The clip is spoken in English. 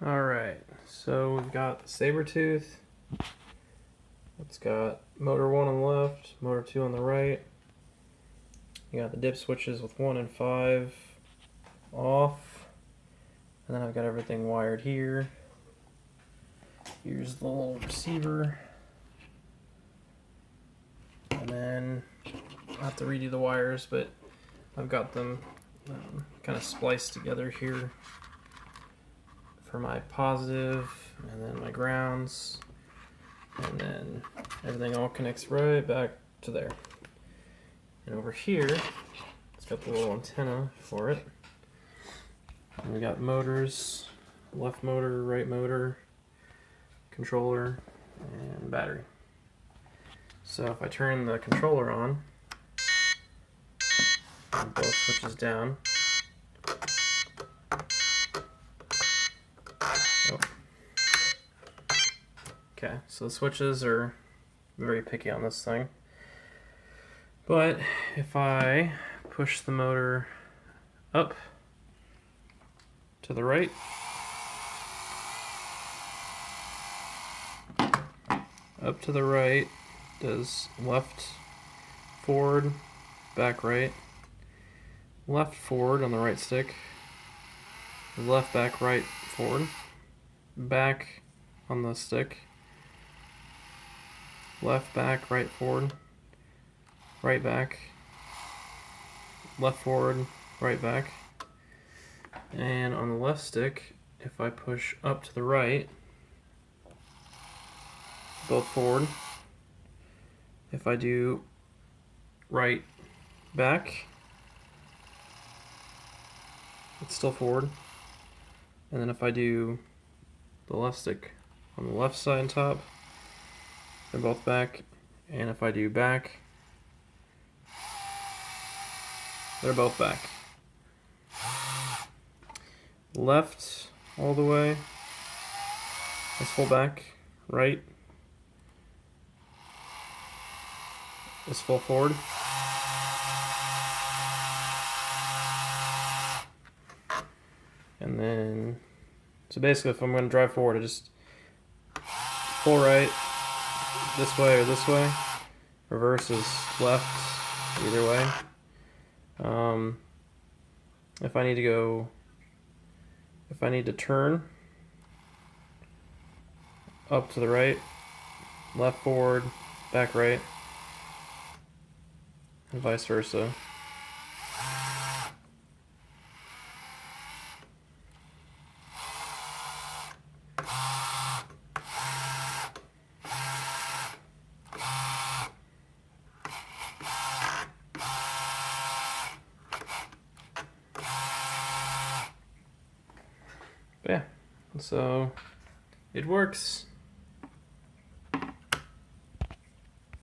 Alright, so we've got the saber-tooth. It's got motor 1 on the left, motor 2 on the right. You got the dip switches with 1 and 5 off. And then I've got everything wired here. Here's the little receiver. And then I'll have to redo the wires, but I've got them kind of spliced together here for my positive and then my grounds, and then everything all connects right back to there. And over here it's got the little antenna for it, and we got motors, left motor, right motor, controller, and battery. So if I turn the controller on and both switches down, okay, so the switches are very picky on this thing. But if I push the motor up to the right, does left forward, back right, left forward on the right stick, left back right forward, back on the stick, left back right forward, right back, left forward, right back. And on the left stick, if I push up to the right, both forward. If I do right back, it's still forward. And then if I do the left stick on the left side and top, they're both back. And if I do back, they're both back. Left all the way is full back. Right is full forward. And then, so basically if I'm going to drive forward, I just pull right this way or this way. Reverse is left, either way. If I need to turn up to the right, left forward, back right, and vice versa. But yeah, so it works.